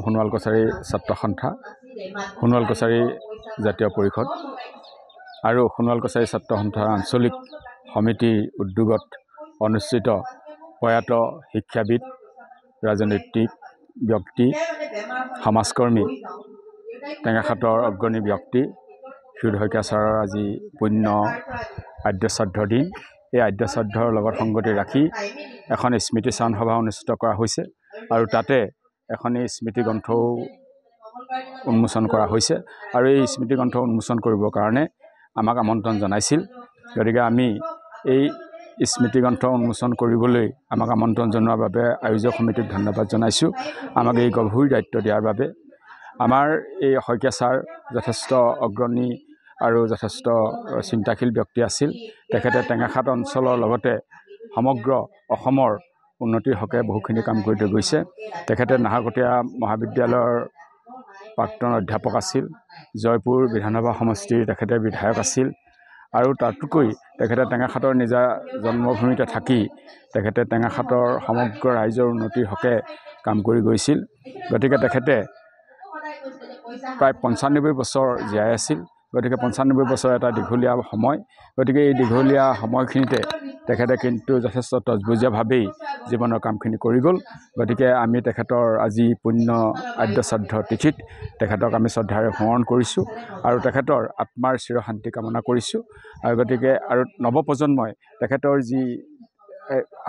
সোণোৱাল কছাৰী ছাত্ৰ সন্থা, সোণোৱাল কছাৰী জাতীয় পৰিষদ আৰু সোণোৱাল কছাৰী ছাত্ৰ সন্থাৰ আঞ্চলিক সমিতিৰ উদ্যোগত অনুষ্ঠিত প্ৰয়াত শিক্ষাবিদ, ৰাজনৈতিক ব্যক্তি, সমাজকৰ্মী, টেঙাখাটৰ অগ্ৰণী ব্যক্তি ক্ষীৰোদ শইকীয়া ছাৰৰ আজি পুণ্য আদ্য শ্ৰাদ্ধৰ দিন। এই আদ্য শ্ৰাদ্ধৰ লগত সংগতি ৰাখি এখন স্মৃতি চাৰণ সভা অনুষ্ঠিত কৰা হৈছে আৰু তাতে এখন স্মৃতি গ্ৰন্থও উন্মোচন কৰা হৈছে আৰু এই স্মৃতি গ্ৰন্থ উন্মোচন কৰিবৰ কাৰণে আমাক আমন্ত্ৰণ জনাইছিল। গতিকে আমি এই স্মৃতি গ্ৰন্থ উন্মোচন কৰিবলৈ আমাক আমন্ত্ৰণ জনোৱাৰ বাবে আয়োজক সমিতিক ধন্যবাদ জনাইছোঁ, আমাক এই গভীৰ দায়িত্ব দিয়াৰ বাবে। আমাৰ এই শইকীয়া ছাৰ যথেষ্ট অগ্ৰণী আৰু যথেষ্ট চিন্তাশীল ব্যক্তি আছিল। তেখেতে টেঙাখাট অঞ্চলৰ লগতে সমগ্ৰ অসমৰ উন্নতিৰ হকে বহুখিনি কাম কৰি থৈ গৈছে। তেখেতে নাহৰকটীয়া মহাবিদ্যালয়ৰ প্ৰাক্তন অধ্যাপক আছিল, জয়পুৰ বিধানসভা সমষ্টিৰ তেখেতে বিধায়ক আছিল আৰু তাতোকৈ তেখেতে টেঙাখাটৰ নিজা জন্মভূমিতে থাকি তেখেতে টেঙাখাটৰ সমগ্ৰ ৰাইজৰ উন্নতিৰ হকে কাম কৰি গৈছিল। গতিকে তেখেতে প্ৰায় 95 বছৰ জীয়াই আছিল। গতিকে 95 বছৰ এটা দীঘলীয়া সময়। গতিকে এই দীঘলীয়া সময়খিনিতে তেখেতে কিন্তু যথেষ্ট তজবজীয়াভাৱেই জীৱনৰ কামখিনি কৰি গ'ল। গতিকে আমি তেখেতৰ আজি পুণ্য আদ্য শ্ৰাদ্ধৰ তিথিত তেখেতক আমি শ্ৰদ্ধাৰে সোঁৱৰণ কৰিছোঁ আৰু তেখেতৰ আত্মাৰ চিৰশান্তি কামনা কৰিছোঁ। আৰু গতিকে আৰু নৱপ্ৰজন্মই তেখেতৰ যি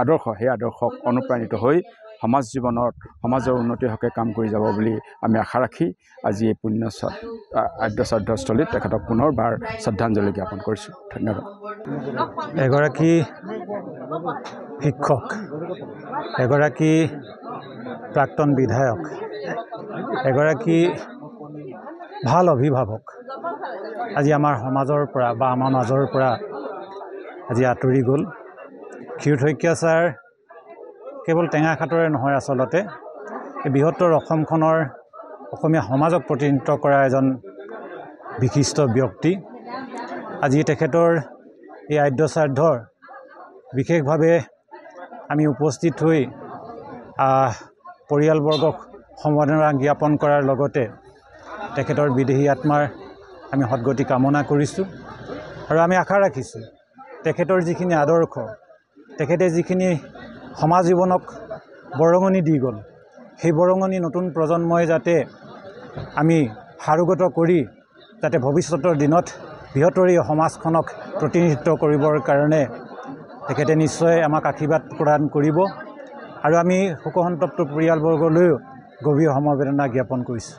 আদৰ্শ, সেই আদৰ্শক অনুপ্ৰাণিত হৈ সমাজ জীৱনত সমাজৰ উন্নতিৰ হকে কাম কৰি যাব বুলি আমি আশা ৰাখি আজি এই পুণ্য আদ্য শ্ৰাদ্ধস্থলীত তেখেতক পুনৰবাৰ শ্ৰদ্ধাঞ্জলি জ্ঞাপন কৰিছোঁ। ধন্যবাদ। এগৰাকী শিক্ষক, এগৰাকী প্ৰাক্তন বিধায়ক, এগৰাকী ভাল অভিভাৱক আজি আমাৰ সমাজৰ পৰা বা আমাৰ মাজৰ পৰা আজি আঁতৰি গ'ল। ক্ষীৰোদ শইকীয়া ছাৰ কেৱল টেঙাখাটৰে নহয়, আচলতে বৃহত্তৰ অসমখনৰ অসমীয়া সমাজক প্ৰতিনিধিত্ব কৰা এজন বিশিষ্ট ব্যক্তি। আজি তেখেতৰ এই আদ্য শ্ৰাদ্ধৰ বিশেষভাৱে আমি উপস্থিত হৈ পৰিয়ালবৰ্গক সমবেদনা জ্ঞাপন কৰাৰ লগতে তেখেতৰ বিদেহী আত্মাৰ আমি সদ্গতি কামনা কৰিছোঁ আৰু আমি আশা ৰাখিছোঁ তেখেতৰ যিখিনি আদৰ্শ, তেখেতে যিখিনি সমাজ জীৱনক বৰঙণি দি গ'ল, সেই বৰঙণি নতুন প্ৰজন্মই যাতে আমি সাৰোগত কৰি যাতে ভৱিষ্যতৰ দিনত বৃহত্তৰ এই সমাজখনক প্ৰতিনিধিত্ব কৰিবৰ কাৰণে তেখেতে নিশ্চয় আমাক আশীৰ্বাদ প্ৰদান কৰিব আৰু আমি শোকসন্তপ্ত পৰিয়ালবৰ্গলৈও গভীৰ সমবেদনা জ্ঞাপন কৰিছোঁ।